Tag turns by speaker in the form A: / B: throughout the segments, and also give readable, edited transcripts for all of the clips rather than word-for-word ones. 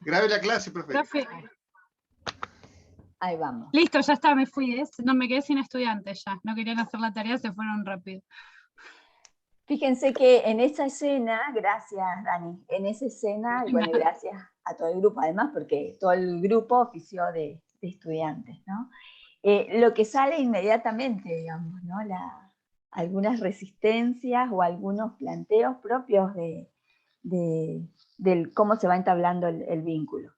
A: Grabe la clase, profe.
B: Profe,
C: Ahí vamos.
B: listo, ya está, me fui. No, me quedé sin estudiantes ya. No querían hacer la tarea, se fueron rápido.
C: Fíjense que en esa escena, gracias Dani, en esa escena, y bueno, gracias a todo el grupo, además porque todo el grupo ofició de estudiantes, ¿no? Lo que sale inmediatamente, digamos, ¿no? Algunas resistencias o algunos planteos propios del cómo se va entablando el vínculo.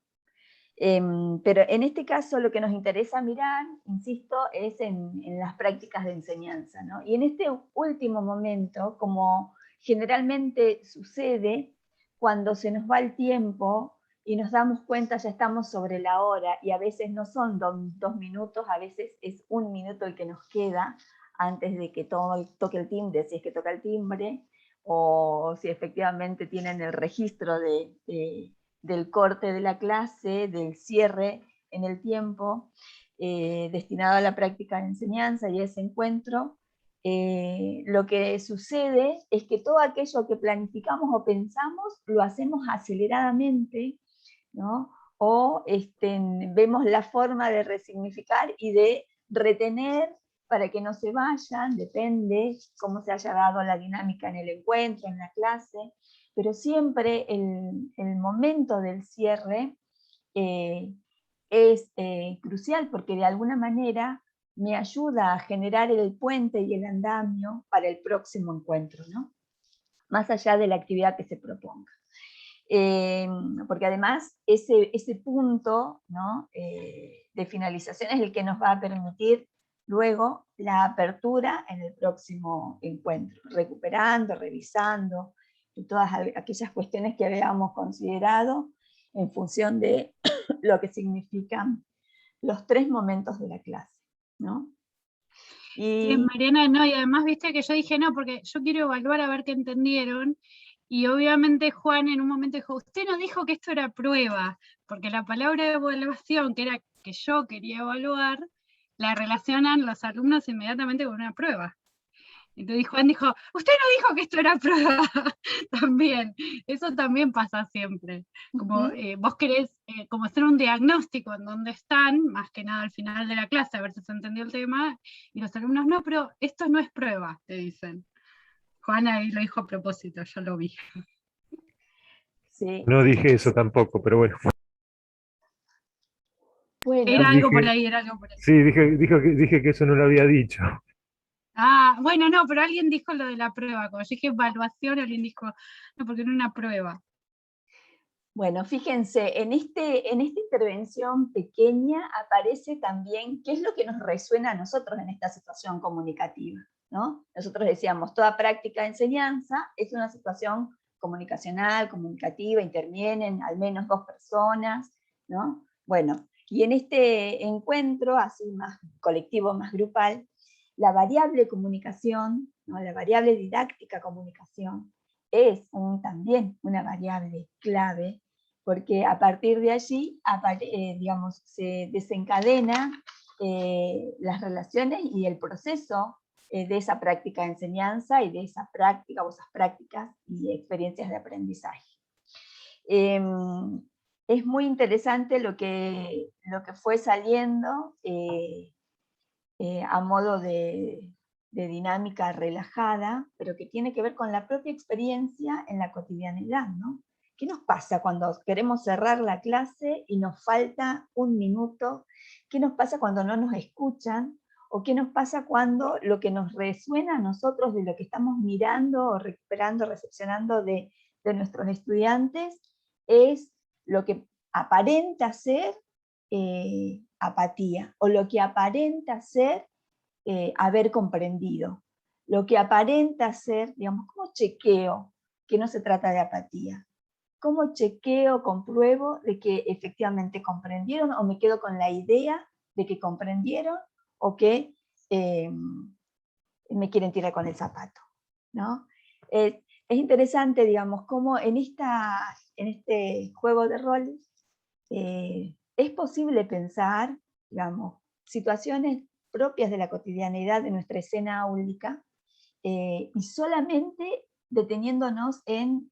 C: Pero en este caso lo que nos interesa mirar, insisto, es en las prácticas de enseñanza, ¿no? Y en este último momento, como generalmente sucede cuando se nos va el tiempo y nos damos cuenta ya estamos sobre la hora, y a veces no son 2 minutos, a veces es 1 minuto el que nos queda antes de que toque el timbre, si es que toca el timbre, o si efectivamente tienen el registro del corte de la clase, del cierre en el tiempo, destinado a la práctica de enseñanza y ese encuentro. Lo que sucede es que todo aquello que planificamos o pensamos lo hacemos aceleradamente, ¿no? O vemos la forma de resignificar y de retener para que no se vayan, depende cómo se haya dado la dinámica en el encuentro, en la clase, pero siempre el momento del cierre es crucial, porque de alguna manera me ayuda a generar el puente y el andamio para el próximo encuentro, ¿no? Más allá de la actividad que se proponga. Porque además ese punto, ¿no? De finalización es el que nos va a permitir luego la apertura en el próximo encuentro, recuperando, revisando, y todas aquellas cuestiones que habíamos considerado en función de lo que significan los 3 momentos de la clase, ¿no?
B: Sí, Mariana, no, y además viste que yo dije, no, porque yo quiero evaluar a ver qué entendieron, y obviamente Juan en un momento dijo, usted no dijo que esto era prueba, porque la palabra evaluación, que era que yo quería evaluar, la relacionan los alumnos inmediatamente con una prueba. Entonces Juan dijo, usted no dijo que esto era prueba. También, eso también pasa siempre. Como vos querés como hacer un diagnóstico en dónde están, más que nada al final de la clase, a ver si se entendió el tema, y los alumnos, no, pero esto no es prueba, te dicen. Juan ahí lo dijo a propósito, yo lo vi.
C: Sí.
D: No dije eso tampoco, pero bueno.
C: Bueno,
B: Era algo por ahí, era algo por ahí.
D: Sí, dije que eso no lo había dicho.
B: Ah, bueno, no, pero alguien dijo lo de la prueba. Cuando yo dije evaluación, alguien dijo, no, porque no es una prueba.
C: Bueno, fíjense, en esta intervención pequeña aparece también qué es lo que nos resuena a nosotros en esta situación comunicativa, ¿no? Nosotros decíamos, toda práctica de enseñanza es una situación comunicacional, comunicativa, intervienen al menos 2 personas, ¿no? Bueno, y en este encuentro, así más colectivo, más grupal, la variable comunicación, ¿no? La variable didáctica comunicación, es también una variable clave, porque a partir de allí, digamos, se desencadena las relaciones y el proceso de esa práctica de enseñanza y de esa práctica o esas prácticas y experiencias de aprendizaje. Es muy interesante lo que fue saliendo a modo de dinámica relajada, pero que tiene que ver con la propia experiencia en la cotidianidad, ¿no? ¿Qué nos pasa cuando queremos cerrar la clase y nos falta 1 minuto? ¿Qué nos pasa cuando no nos escuchan? ¿O qué nos pasa cuando lo que nos resuena a nosotros de lo que estamos mirando o recuperando, recepcionando de nuestros estudiantes es lo que aparenta ser apatía, o lo que aparenta ser haber comprendido, lo que aparenta ser, digamos, ¿cómo chequeo que no se trata de apatía? ¿Cómo chequeo, compruebo de que efectivamente comprendieron, o me quedo con la idea de que comprendieron, o que me quieren tirar con el zapato, ¿no? Es interesante, digamos, cómo en este juego de roles es posible pensar, digamos, situaciones propias de la cotidianidad de nuestra escena áulica, y solamente deteniéndonos en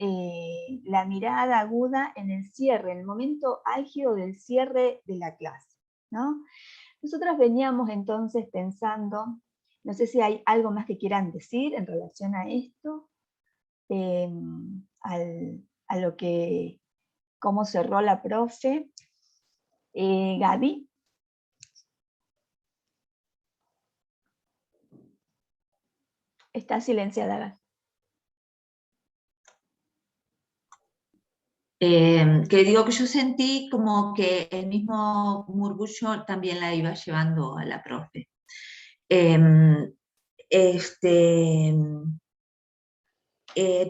C: la mirada aguda en el cierre, en el momento álgido del cierre de la clase, ¿no? Nosotras veníamos entonces pensando, no sé si hay algo más que quieran decir en relación a esto, a lo que, cómo cerró la profe. Gaby. Está silenciada.
E: Que digo que yo sentí como que el mismo murmullo también la iba llevando a la profe.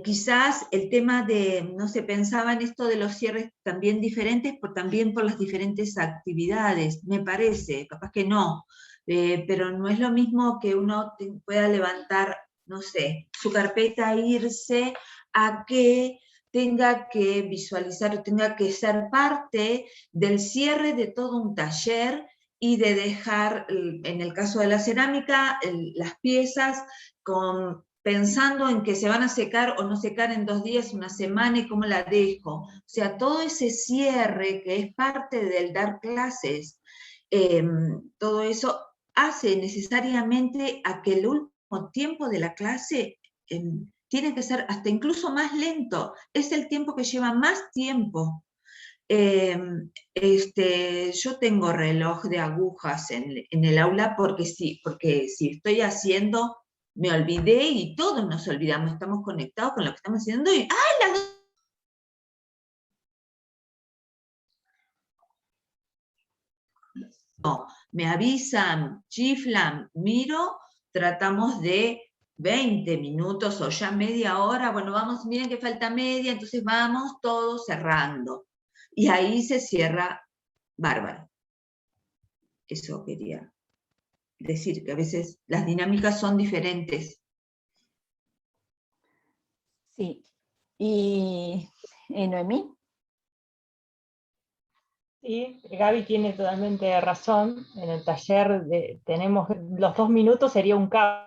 E: Quizás el tema de, no sé, pensaba en esto de los cierres también diferentes, también por las diferentes actividades, me parece, capaz que no, pero no es lo mismo que uno pueda levantar, no sé, su carpeta e irse a que tenga que visualizar o tenga que ser parte del cierre de todo un taller y de dejar, en el caso de la cerámica, las piezas pensando en que se van a secar o no secar en 2 días, una semana, y cómo la dejo. O sea, todo ese cierre que es parte del dar clases, todo eso hace necesariamente a que el último tiempo de la clase tiene que ser hasta incluso más lento. Es el tiempo que lleva más tiempo. Yo tengo reloj de agujas en el aula porque si estoy haciendo, me olvidé y todos nos olvidamos, estamos conectados con lo que estamos haciendo y ¡ay, no! Me avisan, chiflan, miro, tratamos de 20 minutos o ya media hora, bueno, vamos, miren que falta media, entonces vamos todos cerrando. Y ahí se cierra bárbaro. Eso quería decir, que a veces las dinámicas son diferentes.
C: Sí. ¿Y Noemí?
F: Sí, Gaby tiene totalmente razón. En el taller tenemos los 2 minutos, sería un caos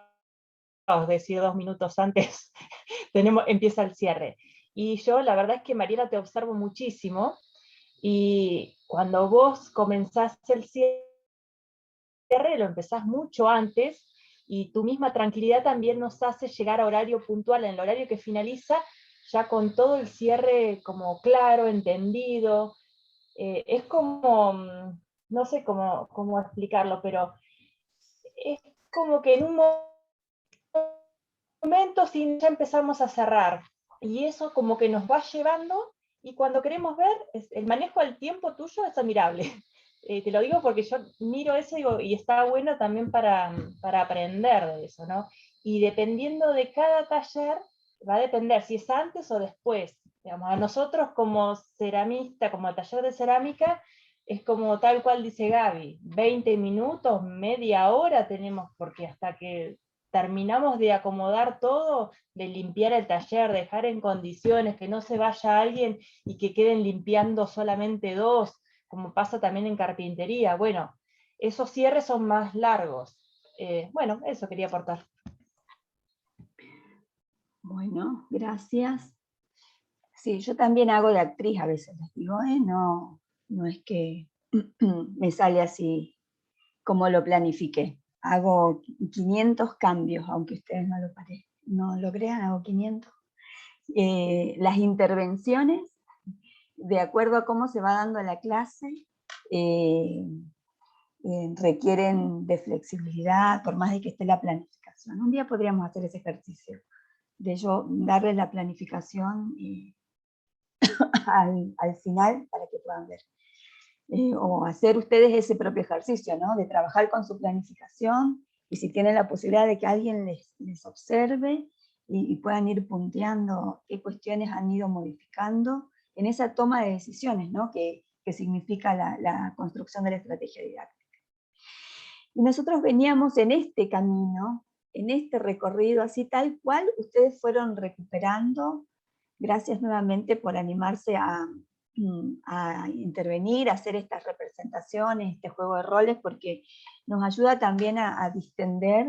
F: decir 2 minutos antes, empieza el cierre. Y yo la verdad es que, Mariela, te observo muchísimo, y cuando vos comenzás el cierre, lo empezás mucho antes, y tu misma tranquilidad también nos hace llegar a horario puntual, en el horario que finaliza, ya con todo el cierre como claro, entendido. Es como, no sé cómo explicarlo, pero es como que en un momento sí, ya empezamos a cerrar, y eso como que nos va llevando, y cuando queremos ver, el manejo del tiempo tuyo es admirable. Te lo digo porque yo miro eso y está bueno también para aprender de eso, ¿no? Y dependiendo de cada taller, va a depender si es antes o después. Digamos, a nosotros como ceramista, como taller de cerámica, es como tal cual dice Gaby, 20 minutos, media hora tenemos, porque hasta que terminamos de acomodar todo, de limpiar el taller, dejar en condiciones, que no se vaya alguien y que queden limpiando solamente 2, como pasa también en carpintería. Bueno, esos cierres son más largos. Bueno, eso quería aportar.
C: Bueno, gracias. Sí, yo también hago de actriz a veces, les digo, no es que me sale así como lo planifiqué. Hago 500 cambios, aunque ustedes no lo crean, hago 500. Las intervenciones, de acuerdo a cómo se va dando la clase, requieren de flexibilidad, por más de que esté la planificación. Un día podríamos hacer ese ejercicio, de yo darles la planificación al final para que puedan ver. O hacer ustedes ese propio ejercicio, ¿no? De trabajar con su planificación, y si tienen la posibilidad de que alguien les observe y puedan ir punteando qué cuestiones han ido modificando en esa toma de decisiones, ¿no? que significa la construcción de la estrategia didáctica. Y nosotros veníamos en este camino, en este recorrido, así tal cual ustedes fueron recuperando. Gracias nuevamente por animarse a intervenir, a hacer estas representaciones, este juego de roles, porque nos ayuda también a distender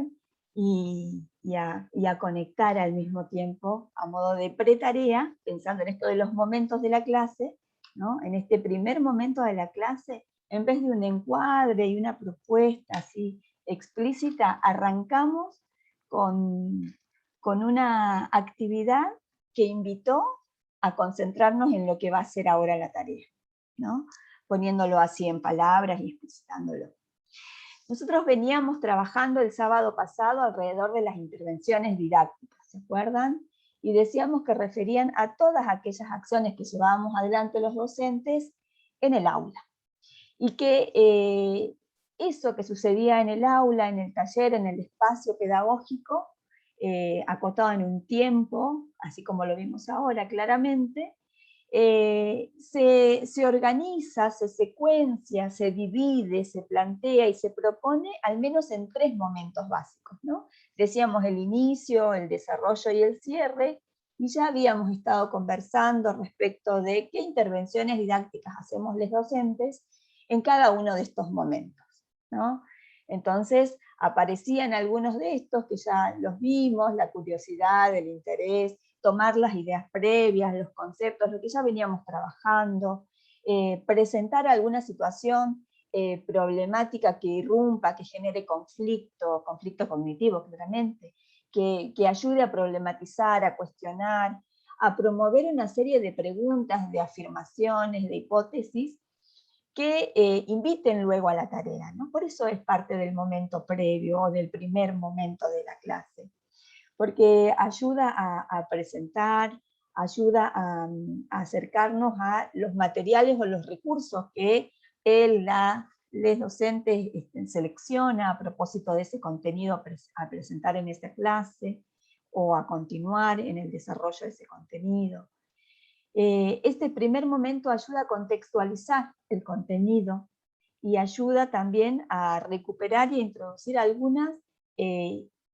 C: y a conectar al mismo tiempo a modo de pretarea, pensando en esto de los momentos de la clase, ¿no? En este primer momento de la clase, en vez de un encuadre y una propuesta así explícita, arrancamos con una actividad que invitó a concentrarnos en lo que va a ser ahora la tarea, ¿no? Poniéndolo así en palabras y explicitándolo. Nosotros veníamos trabajando el sábado pasado alrededor de las intervenciones didácticas, ¿se acuerdan? Y decíamos que referían a todas aquellas acciones que llevábamos adelante los docentes en el aula. Y que eso que sucedía en el aula, en el taller, en el espacio pedagógico, acotado en un tiempo, así como lo vimos ahora claramente, se organiza, se secuencia, se divide, se plantea y se propone al menos en 3 momentos básicos, ¿no? Decíamos el inicio, el desarrollo y el cierre, y ya habíamos estado conversando respecto de qué intervenciones didácticas hacemos los docentes en cada uno de estos momentos, ¿no? Entonces aparecían algunos de estos que ya los vimos, la curiosidad, el interés, tomar las ideas previas, los conceptos, lo que ya veníamos trabajando, presentar alguna situación problemática que irrumpa, que genere conflicto cognitivo claramente, que ayude a problematizar, a cuestionar, a promover una serie de preguntas, de afirmaciones, de hipótesis, que inviten luego a la tarea, ¿no? Por eso es parte del momento previo o del primer momento de la clase, porque ayuda a presentar, ayuda a acercarnos a los materiales o los recursos que los docentes selecciona a propósito de ese contenido a presentar en esa clase, o a continuar en el desarrollo de ese contenido. Este primer momento ayuda a contextualizar el contenido y ayuda también a recuperar y introducir algunas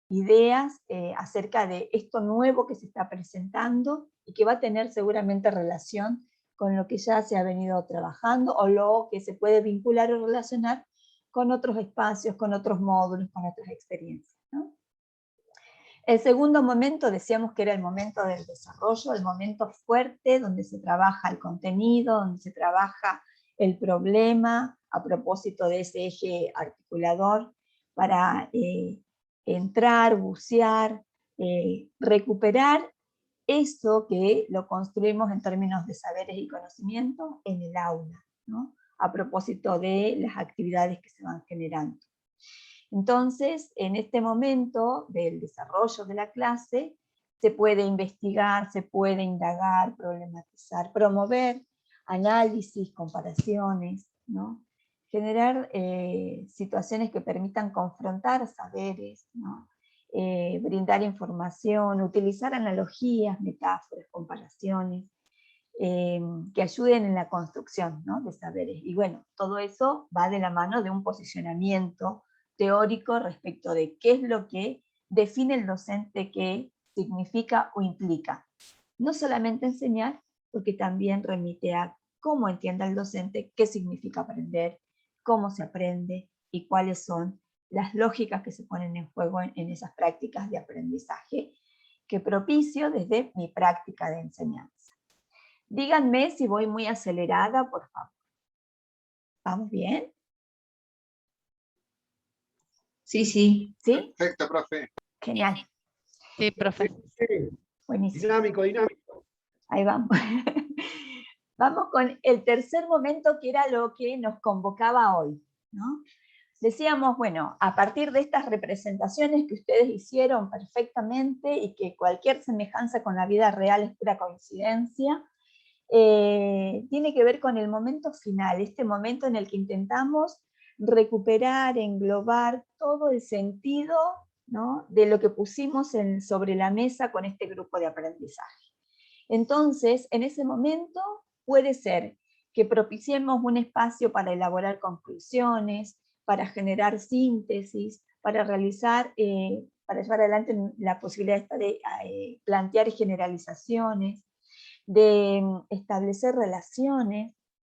C: ideas acerca de esto nuevo que se está presentando y que va a tener seguramente relación con lo que ya se ha venido trabajando o lo que se puede vincular o relacionar con otros espacios, con otros módulos, con otras experiencias, ¿no? El segundo momento decíamos que era el momento del desarrollo, el momento fuerte donde se trabaja el contenido, donde se trabaja el problema a propósito de ese eje articulador para entrar, bucear, recuperar eso que lo construimos en términos de saberes y conocimientos en el aula, ¿no? A propósito de las actividades que se van generando. Entonces, en este momento del desarrollo de la clase, se puede investigar, se puede indagar, problematizar, promover análisis, comparaciones, ¿no? Generar situaciones que permitan confrontar saberes, ¿no? Brindar información, utilizar analogías, metáforas, comparaciones, que ayuden en la construcción, ¿no? De saberes. Y bueno, todo eso va de la mano de un posicionamiento teórico respecto de qué es lo que define el docente, qué significa o implica. No solamente enseñar, porque también remite a cómo entienda el docente qué significa aprender, cómo se aprende y cuáles son las lógicas que se ponen en juego en esas prácticas de aprendizaje que propicio desde mi práctica de enseñanza. Díganme si voy muy acelerada, por favor. ¿Vamos bien?
E: Sí, sí.
C: ¿Sí?
A: Perfecto, profe.
C: Genial.
G: Sí, profe.
C: Buenísimo.
A: Dinámico, dinámico.
C: Ahí vamos. Vamos con el tercer momento, que era lo que nos convocaba hoy, ¿no? Decíamos, bueno, a partir de estas representaciones que ustedes hicieron perfectamente y que cualquier semejanza con la vida real es pura coincidencia, tiene que ver con el momento final, este momento en el que intentamos recuperar, englobar todo el sentido, ¿no? De lo que pusimos sobre la mesa con este grupo de aprendizaje. Entonces, en ese momento puede ser que propiciemos un espacio para elaborar conclusiones, para generar síntesis, para realizar, para llevar adelante la posibilidad de plantear generalizaciones, de establecer relaciones,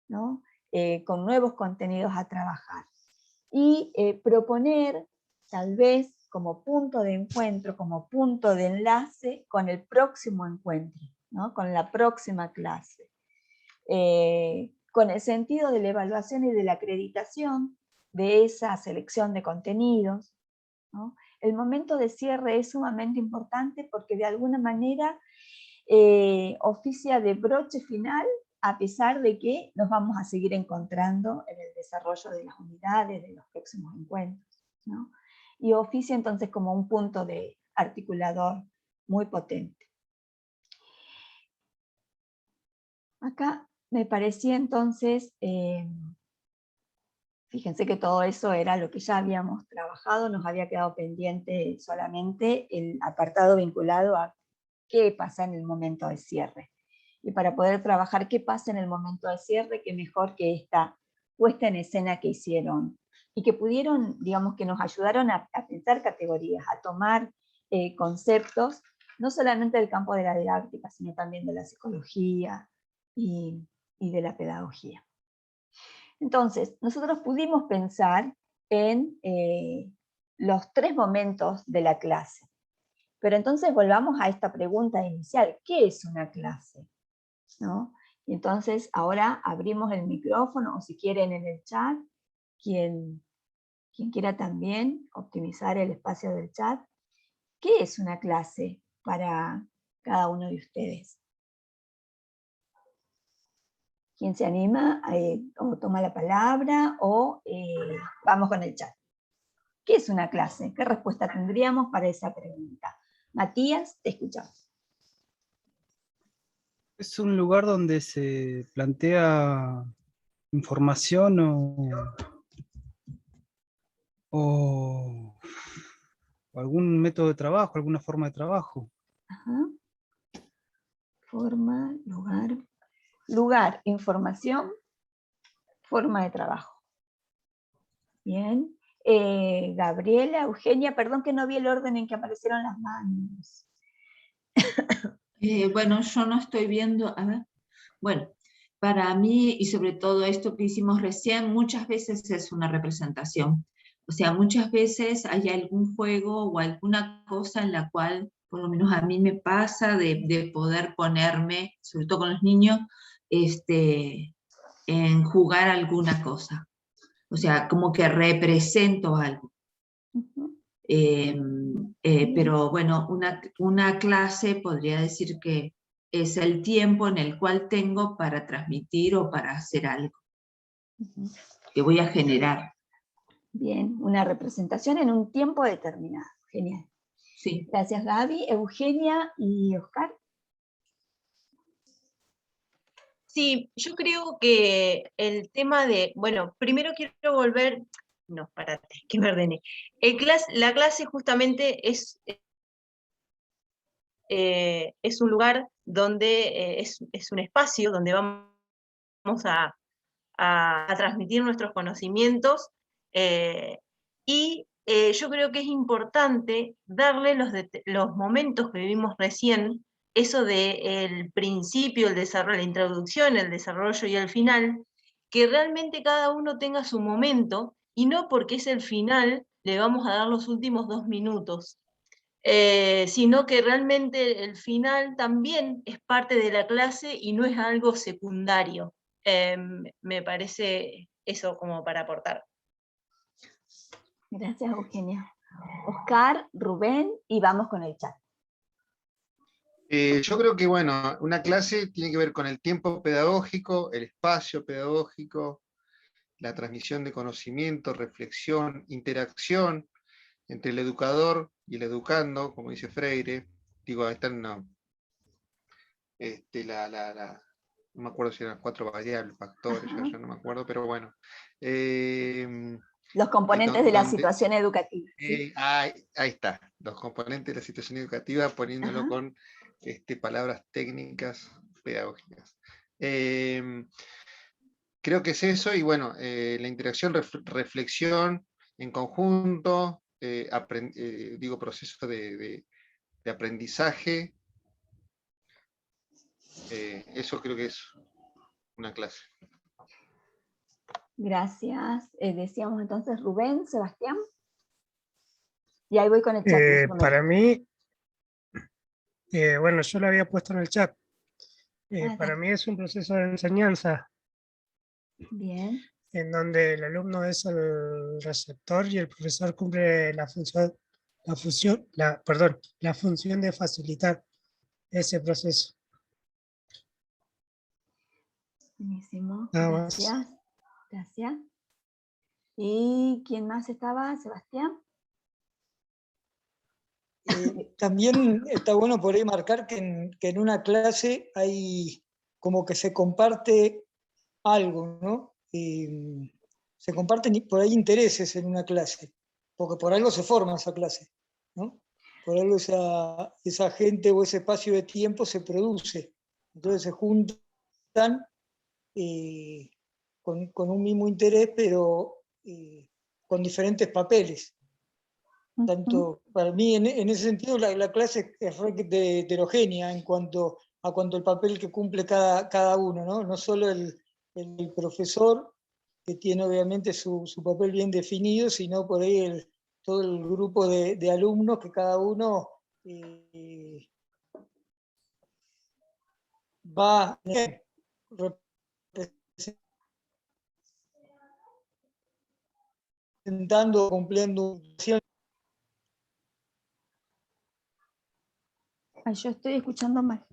C: ¿no? Con nuevos contenidos a trabajar. Y proponer, tal vez, como punto de encuentro, como punto de enlace con el próximo encuentro, ¿no? Con la próxima clase. Con el sentido de la evaluación y de la acreditación de esa selección de contenidos, ¿no? El momento de cierre es sumamente importante porque de alguna manera oficia de broche final, a pesar de que nos vamos a seguir encontrando en el desarrollo de las unidades, de los próximos encuentros, ¿no? Y oficia entonces como un punto de articulador muy potente. Acá me parecía entonces, fíjense que todo eso era lo que ya habíamos trabajado, nos había quedado pendiente solamente el apartado vinculado a qué pasa en el momento de cierre. Y para poder trabajar qué pasa en el momento de cierre, qué mejor que esta puesta en escena que hicieron y que pudieron, digamos, que nos ayudaron a pensar categorías, a tomar conceptos, no solamente del campo de la didáctica, sino también de la psicología y de la pedagogía. Entonces, nosotros pudimos pensar en los 3 momentos de la clase. Pero entonces volvamos a esta pregunta inicial, ¿qué es una clase? ¿No? Y entonces ahora abrimos el micrófono, o si quieren en el chat, quien quiera también optimizar el espacio del chat, ¿qué es una clase para cada uno de ustedes? ¿Quién se anima o toma la palabra o vamos con el chat? ¿Qué es una clase? ¿Qué respuesta tendríamos para esa pregunta? Matías, te escuchamos.
G: Es un lugar donde se plantea información o algún método de trabajo, alguna forma de trabajo.
C: Ajá. Forma, lugar, información, forma de trabajo. Bien. Gabriela, Eugenia, perdón que no vi el orden en que aparecieron las manos.
E: Bueno, yo no estoy viendo, a ver, bueno, para mí, y sobre todo esto que hicimos recién, muchas veces es una representación. O sea, muchas veces hay algún juego o alguna cosa en la cual, por lo menos a mí me pasa, de poder ponerme, sobre todo con los niños, en jugar alguna cosa. O sea, como que represento algo.
C: Uh-huh.
E: Pero bueno, una clase podría decir que es el tiempo en el cual tengo para transmitir o para hacer algo que voy a generar.
C: Bien, una representación en un tiempo determinado. Genial.
E: Sí.
C: Gracias, Gaby. Eugenia y Oscar.
H: Sí, yo creo que el tema de, bueno, primero quiero volver, no, párate, que me ordené. La clase justamente es un lugar donde es un espacio donde vamos a transmitir nuestros conocimientos y yo creo que es importante darle los momentos que vivimos recién, eso del principio, el desarrollo, la introducción, el desarrollo y el final, que realmente cada uno tenga su momento y no porque es el final le vamos a dar los últimos 2 minutos. Sino que realmente el final también es parte de la clase y no es algo secundario. Me parece eso como para aportar.
C: Gracias, Eugenia. Oscar, Rubén, y vamos con el chat.
A: Yo creo que, bueno, una clase tiene que ver con el tiempo pedagógico, el espacio pedagógico, la transmisión de conocimiento, reflexión, interacción entre el educador y el educando, como dice Freire. Digo, están no me acuerdo si eran 4 variables, factores, yo no me acuerdo, pero bueno.
C: Los componentes de la situación educativa. ¿Sí?
A: Ahí está, los componentes de la situación educativa, poniéndolo con palabras técnicas pedagógicas. Creo que es eso, y bueno, la interacción, reflexión en conjunto, proceso de aprendizaje, eso creo que es una clase.
C: Gracias. Decíamos entonces Rubén, Sebastián. Y ahí voy con el chat.
I: Para mí, bueno, yo lo había puesto en el chat. Para mí es un proceso de enseñanza.
C: Bien.
I: En donde el alumno es el receptor y el profesor cumple la función de facilitar ese proceso.
C: Buenísimo,
I: Nada
C: gracias.
I: más.
C: Gracias. ¿Y quién más estaba? ¿Sebastián?
J: También está bueno por ahí marcar que en una clase hay como que se comparte algo, ¿no? Se comparten por ahí intereses en una clase, porque por algo se forma esa clase, ¿no? Por algo esa gente o ese espacio de tiempo se produce. Entonces se juntan con un mismo interés, pero con diferentes papeles. Tanto, para mí, en ese sentido, la clase es re heterogénea en cuanto a el papel que cumple cada uno, ¿no? No solo el profesor, que tiene obviamente su papel bien definido, sino por ahí todo el grupo de alumnos que cada uno va representando, cumpliendo.
C: Ay, yo estoy escuchando mal.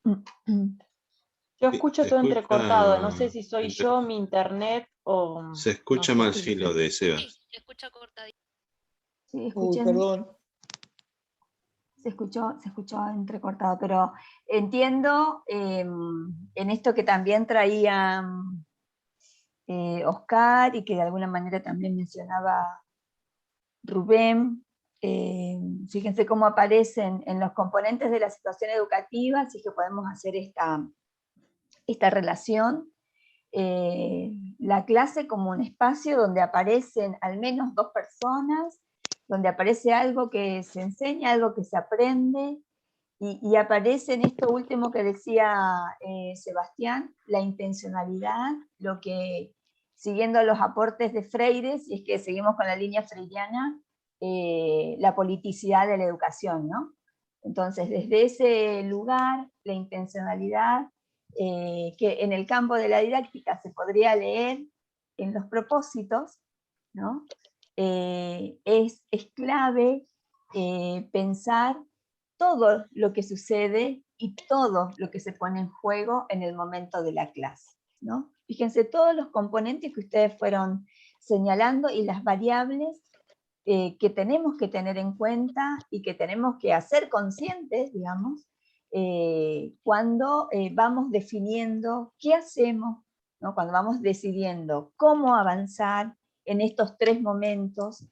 F: Yo escucho todo entrecortado, no sé si soy yo, mi internet o...
K: Se escucha
F: no
K: mal,
F: sé
K: sí, lo de Sebas.
L: Sí, se escucha cortadito.
C: Sí, escuchen.
J: Perdón.
C: Se escuchó entrecortado, pero entiendo en esto que también traía Oscar y que de alguna manera también mencionaba Rubén. Fíjense cómo aparecen en los componentes de la situación educativa, así que podemos hacer esta relación. La clase como un espacio donde aparecen al menos dos personas, donde aparece algo que se enseña, algo que se aprende, y aparece en esto último que decía Sebastián, la intencionalidad, lo que, siguiendo los aportes de Freire, si es que seguimos con la línea freiriana, la politicidad de la educación, ¿no? Entonces, desde ese lugar, la intencionalidad, que en el campo de la didáctica se podría leer en los propósitos, ¿no? Es clave pensar todo lo que sucede y todo lo que se pone en juego en el momento de la clase, ¿no? Fíjense todos los componentes que ustedes fueron señalando y las variables que tenemos que tener en cuenta y que tenemos que hacer conscientes, digamos, cuando vamos definiendo qué hacemos, ¿no? Cuando vamos decidiendo cómo avanzar en estos tres momentos,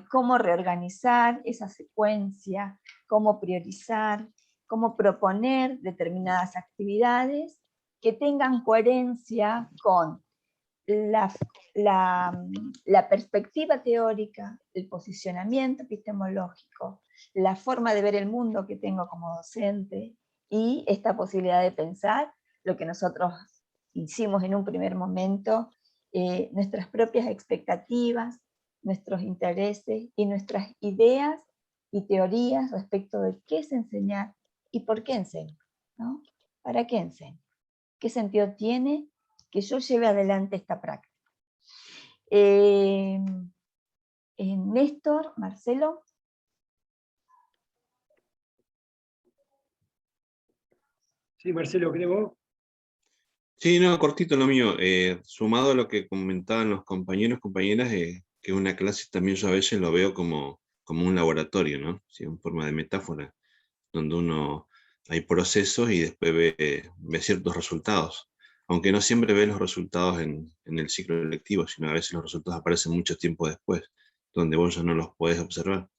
C: cómo reorganizar esa secuencia, cómo priorizar, cómo proponer determinadas actividades que tengan coherencia con la perspectiva teórica, el posicionamiento epistemológico, la forma de ver el mundo que tengo como docente y esta posibilidad de pensar lo que nosotros hicimos en un primer momento, nuestras propias expectativas, nuestros intereses y nuestras ideas y teorías respecto de qué es enseñar y por qué enseño, ¿no? ¿Para qué enseño? ¿Qué sentido tiene que yo lleve adelante esta práctica? Néstor, Marcelo.
M: Sí, Marcelo, ¿creo?
K: Sí, no, cortito lo mío. Sumado a lo que comentaban los compañeros, compañeras, que una clase también yo a veces lo veo como un laboratorio, ¿no? Sí, en forma de metáfora, donde hay procesos y después ve ciertos resultados. Aunque no siempre ve los resultados en el ciclo lectivo, sino a veces los resultados aparecen mucho tiempo después, donde vos ya no los podés observar.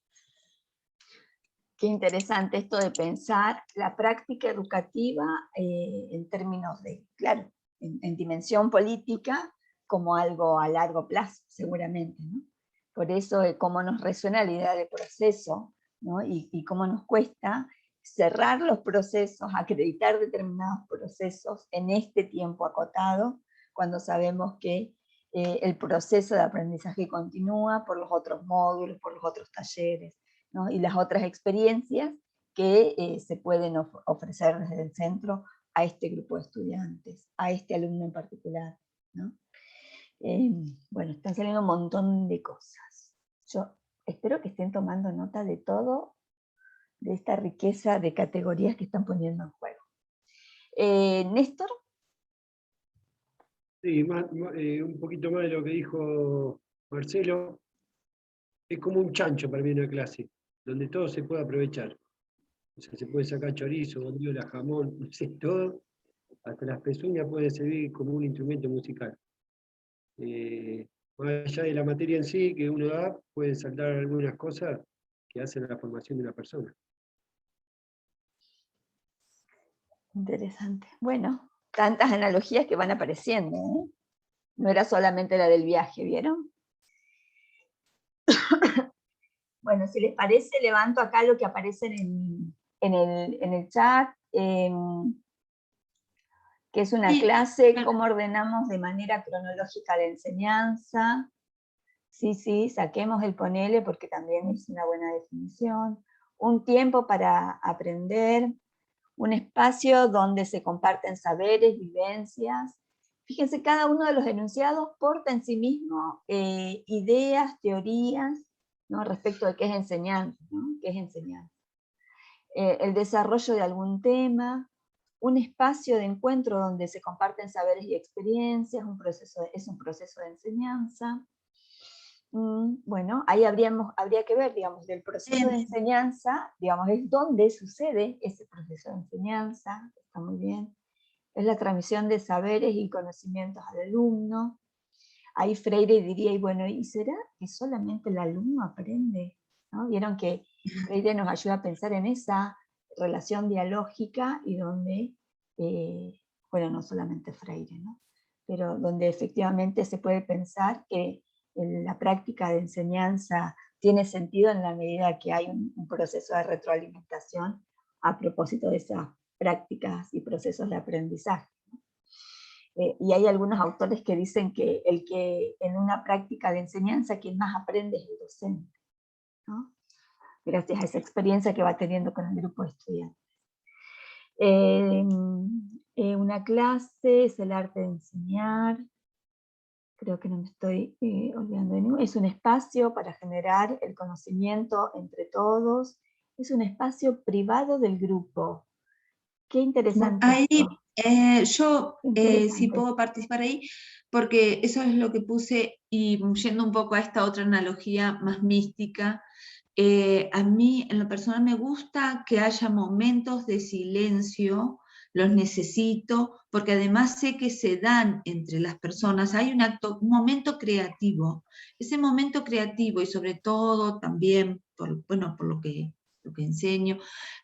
C: Qué interesante esto de pensar la práctica educativa en términos de, claro, en dimensión política, como algo a largo plazo, seguramente, ¿no? Por eso cómo nos resuena la idea de proceso, ¿no? Y cómo nos cuesta cerrar los procesos, acreditar determinados procesos en este tiempo acotado, cuando sabemos que el proceso de aprendizaje continúa por los otros módulos, por los otros talleres, ¿no? Y las otras experiencias que se pueden ofrecer desde el centro a este grupo de estudiantes, a este alumno en particular, ¿no? Bueno, están saliendo un montón de cosas. Yo espero que estén tomando nota de todo, de esta riqueza de categorías que están poniendo en juego. Néstor.
M: Sí, un poquito más de lo que dijo Marcelo. Es como un chancho para mí en una clase, donde todo se puede aprovechar. O sea, se puede sacar chorizo, bondiola, jamón, no sé, todo. Hasta las pezuñas pueden servir como un instrumento musical. Más allá de la materia en sí que uno da, pueden saltar algunas cosas que hacen la formación de una persona.
C: Interesante. Bueno, tantas analogías que van apareciendo, ¿eh? No era solamente la del viaje, ¿vieron? Bueno, si les parece, levanto acá lo que aparece en el chat, que es una clase, cómo ordenamos de manera cronológica la enseñanza. Sí, saquemos el ponele porque también es una buena definición. Un tiempo para aprender, un espacio donde se comparten saberes, vivencias. Fíjense, cada uno de los enunciados porta en sí mismo ideas, teorías, ¿no? Respecto de qué es enseñanza, ¿no? ¿Qué es enseñanza? El desarrollo de algún tema, un espacio de encuentro donde se comparten saberes y experiencias, es un proceso de enseñanza. Bueno, ahí habría que ver, digamos, del proceso de enseñanza, digamos, es donde sucede ese proceso de enseñanza, está muy bien. Es la transmisión de saberes y conocimientos al alumno. Ahí Freire diría, y bueno, ¿y será que solamente el alumno aprende? ¿No? Vieron que Freire nos ayuda a pensar en esa relación dialógica y donde, bueno, no solamente Freire, ¿no? Pero donde efectivamente se puede pensar que la práctica de enseñanza tiene sentido en la medida que hay un proceso de retroalimentación a propósito de esas prácticas y procesos de aprendizaje. Y hay algunos autores que dicen que el que en una práctica de enseñanza quien más aprende es el docente, ¿no? Gracias a esa experiencia que va teniendo con el grupo de estudiantes. Una clase es el arte de enseñar. Creo que no me estoy olvidando de ninguno. Es un espacio para generar el conocimiento entre todos. Es un espacio privado del grupo. Qué interesante.
E: Ahí, si puedo participar ahí, porque eso es lo que puse, y yendo un poco a esta otra analogía más mística, a mí en lo personal me gusta que haya momentos de silencio, los necesito, porque además sé que se dan entre las personas, hay un momento creativo. Ese momento creativo, y sobre todo también, por lo que enseño,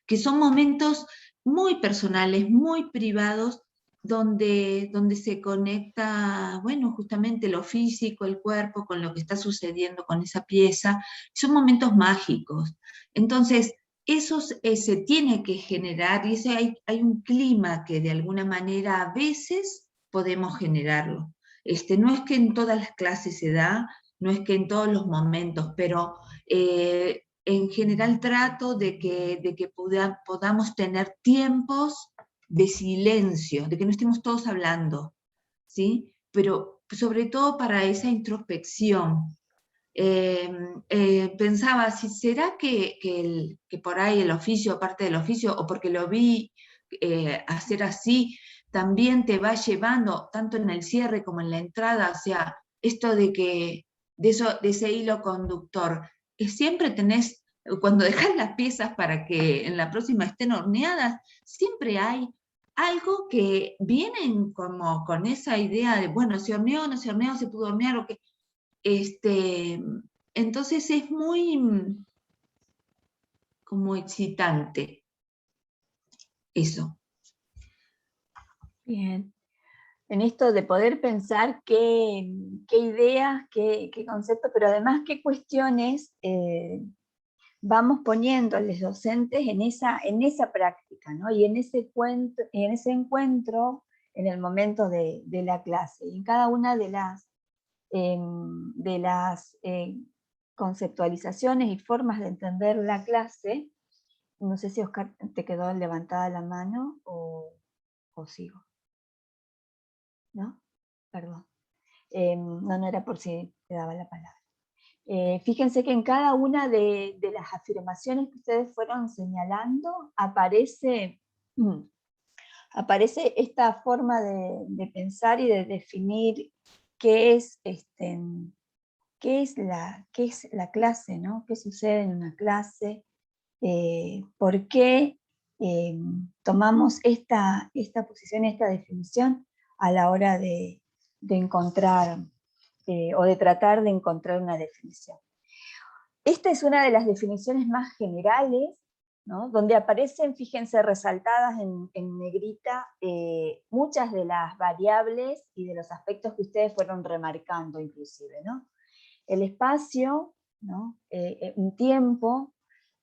E: que son momentos muy personales, muy privados, donde se conecta, bueno, justamente lo físico, el cuerpo, con lo que está sucediendo con esa pieza. Son momentos mágicos. Entonces, eso se tiene que generar, y hay un clima que de alguna manera a veces podemos generarlo. No es que en todas las clases se da, no es que en todos los momentos, pero en general trato de que podamos tener tiempos de silencio, de que no estemos todos hablando, ¿sí? Pero sobre todo para esa introspección. Pensaba, si será que por ahí el oficio, parte del oficio, o porque lo vi hacer así, también te va llevando, tanto en el cierre como en la entrada, o sea, esto de ese hilo conductor, que siempre tenés, cuando dejas las piezas para que en la próxima estén horneadas, siempre hay algo que vienen como con esa idea de, bueno, se horneó, no se horneó, se pudo hornear, o que entonces es muy como excitante eso.
C: Bien. En esto de poder pensar qué ideas, qué conceptos, pero además qué cuestiones vamos poniéndoles docentes en esa práctica, ¿no? Y en ese encuentro, en el momento de la clase, y en cada una de las de las conceptualizaciones y formas de entender la clase. No sé si Oscar te quedó levantada la mano o sigo. ¿No? Perdón. No era por si te daba la palabra. Fíjense que en cada una de las afirmaciones que ustedes fueron señalando aparece esta forma de pensar y de definir qué es la clase, ¿no? ¿Qué sucede en una clase? ¿Por qué tomamos esta posición, esta definición a la hora de encontrar o de tratar de encontrar una definición? Esta es una de las definiciones más generales, ¿no? Donde aparecen, fíjense, resaltadas en negrita muchas de las variables y de los aspectos que ustedes fueron remarcando inclusive, ¿no? El espacio, ¿no? Un tiempo,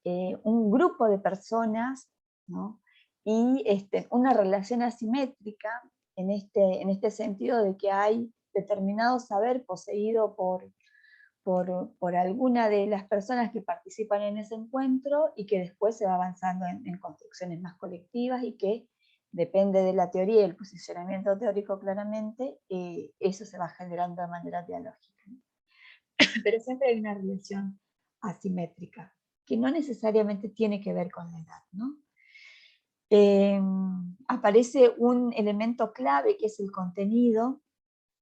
C: un grupo de personas, ¿no? Y una relación asimétrica en este sentido de que hay determinado saber poseído por alguna de las personas que participan en ese encuentro y que después se va avanzando en construcciones más colectivas y que depende de la teoría y el posicionamiento teórico claramente, eso se va generando de manera dialógica. Pero siempre hay una relación asimétrica, que no necesariamente tiene que ver con la edad, ¿no? Aparece un elemento clave que es el contenido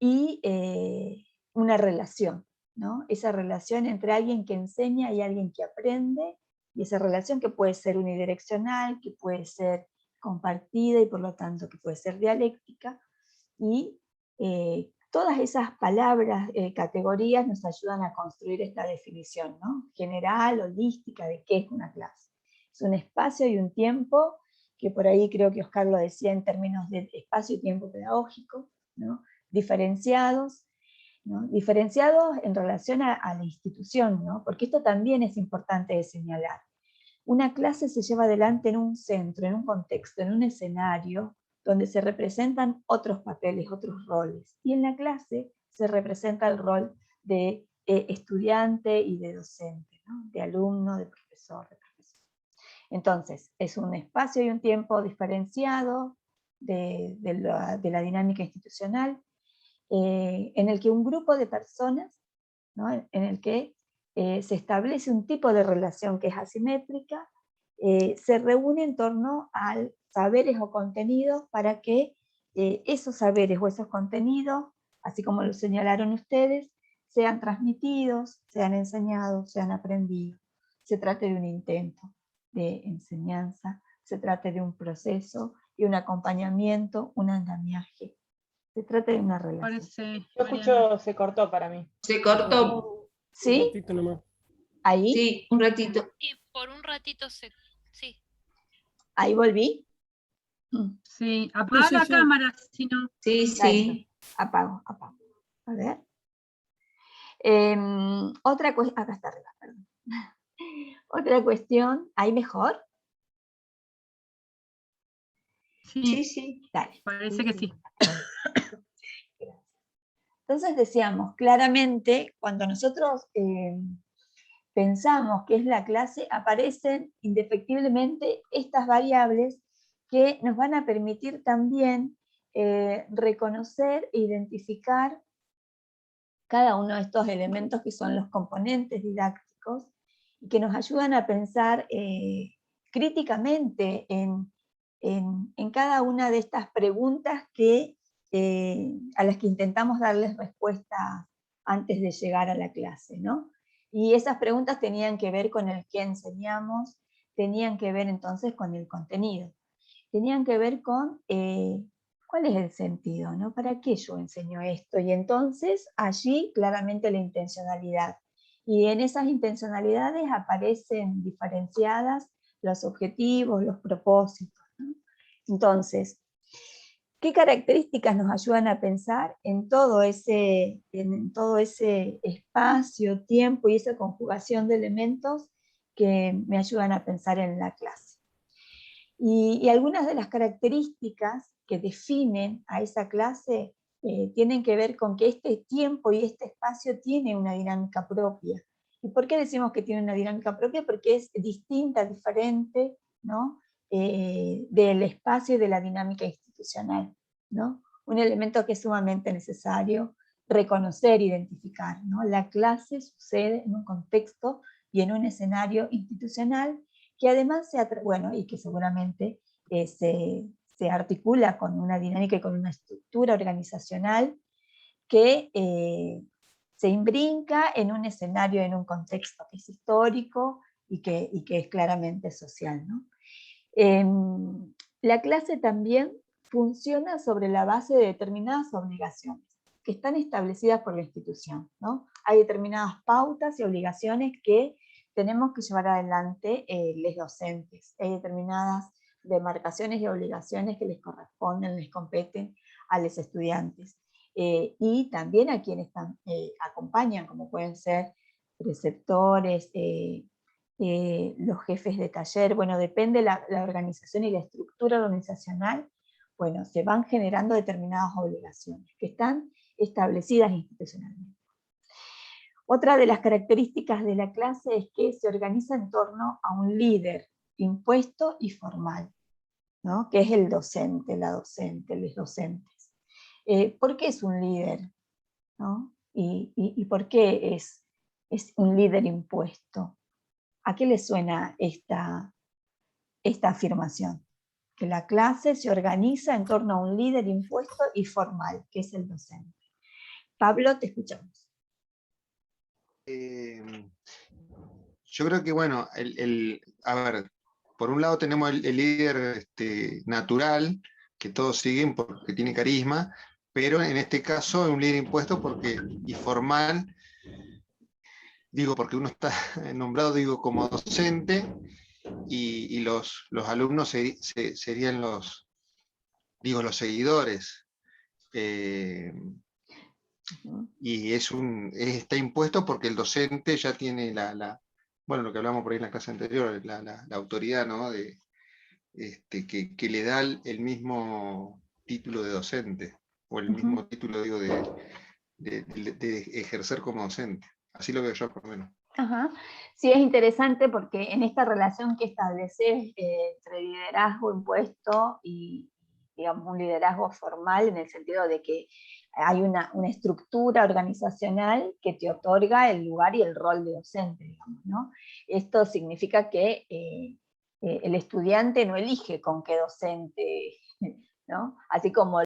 C: y una relación, ¿no? Esa relación entre alguien que enseña y alguien que aprende, y esa relación que puede ser unidireccional, que puede ser compartida y por lo tanto que puede ser dialéctica, y todas esas palabras, categorías nos ayudan a construir esta definición, ¿no? General, holística, de qué es una clase. Es un espacio y un tiempo, que por ahí creo que Oscar lo decía en términos de espacio y tiempo pedagógico, ¿no? Diferenciados, ¿no? Diferenciados en relación a la institución, ¿no? Porque esto también es importante de señalar. Una clase se lleva adelante en un centro, en un contexto, en un escenario, donde se representan otros papeles, otros roles. Y en la clase se representa el rol de estudiante y de docente, ¿no? De alumno, de profesor, de profesor. Entonces, es un espacio y un tiempo diferenciado de la dinámica institucional, en el que un grupo de personas, ¿no? En el que se establece un tipo de relación que es asimétrica, se reúne en torno a saberes o contenidos para que esos saberes o esos contenidos, así como lo señalaron ustedes, sean transmitidos, sean enseñados, sean aprendidos. Se trate de un intento de enseñanza, se trate de un proceso y un acompañamiento, un andamiaje. Se trata de una relación.
F: Yo escucho, se cortó para mí.
E: Se cortó.
C: ¿Sí?
I: Un ratito nomás.
C: ¿Ahí?
E: Sí, un ratito.
L: Sí, por un ratito sí.
C: ¿Ahí volví?
B: Sí, apaga la cámara, si no.
E: Sí, sí.
C: Apago. A ver. Otra cuestión, acá está arriba, perdón. Otra cuestión, ¿hay mejor?
B: Sí,
E: sí.
C: Dale.
B: Parece que sí.
C: Entonces decíamos, claramente, cuando nosotros pensamos que es la clase, aparecen indefectiblemente estas variables que nos van a permitir también reconocer e identificar cada uno de estos elementos que son los componentes didácticos y que nos ayudan a pensar críticamente en cada una de estas preguntas a las que intentamos darles respuesta antes de llegar a la clase, ¿no? Y esas preguntas tenían que ver con el qué enseñamos, tenían que ver entonces con el contenido, tenían que ver con cuál es el sentido, ¿no? ¿Para qué yo enseño esto? Y entonces allí claramente la intencionalidad. Y en esas intencionalidades aparecen diferenciadas los objetivos, los propósitos, ¿no? Entonces, ¿qué características nos ayudan a pensar en todo ese espacio, tiempo y esa conjugación de elementos que me ayudan a pensar en la clase? Y algunas de las características que definen a esa clase tienen que ver con que este tiempo y este espacio tiene una dinámica propia. ¿Y por qué decimos que tiene una dinámica propia? Porque es distinta, diferente, ¿no? Del espacio y de la dinámica institucional, ¿no? Un elemento que es sumamente necesario reconocer, identificar, ¿no? La clase sucede en un contexto y en un escenario institucional que además y que seguramente se articula con una dinámica y con una estructura organizacional que se imbrinca en un escenario, en un contexto que es histórico y que es claramente social, ¿no? La clase también funciona sobre la base de determinadas obligaciones que están establecidas por la institución, ¿no? Hay determinadas pautas y obligaciones que tenemos que llevar adelante los docentes. Hay determinadas demarcaciones y obligaciones que les corresponden, les competen a los estudiantes. Y también a quienes acompañan, como pueden ser preceptores, los jefes de taller, bueno, depende la organización y la estructura organizacional, bueno, se van generando determinadas obligaciones que están establecidas institucionalmente. Otra de las características de la clase es que se organiza en torno a un líder impuesto y formal, ¿no? Que es el docente, la docente, los docentes. ¿Por qué es un líder? ¿No? ¿Y por qué es un líder impuesto? ¿A qué le suena esta afirmación? Que la clase se organiza en torno a un líder impuesto y formal, que es el docente. Pablo, te escuchamos.
A: Yo creo que, bueno, a ver, por un lado tenemos el líder natural, que todos siguen porque tiene carisma, pero en este caso es un líder impuesto y formal, digo, porque uno está nombrado, digo, como docente, y los alumnos serían los seguidores. Y está impuesto porque el docente ya tiene bueno, lo que hablamos por ahí en la clase anterior, la autoridad, ¿no? Que le da el mismo título de docente, o el mismo título, digo, de ejercer como docente. Así lo veo yo, por lo menos.
C: Ajá. Sí, es interesante porque en esta relación que estableces entre liderazgo impuesto y, digamos, un liderazgo formal, en el sentido de que hay una estructura organizacional que te otorga el lugar y el rol de docente, digamos, ¿no? Esto significa que el estudiante no elige con qué docente, ¿no? Así como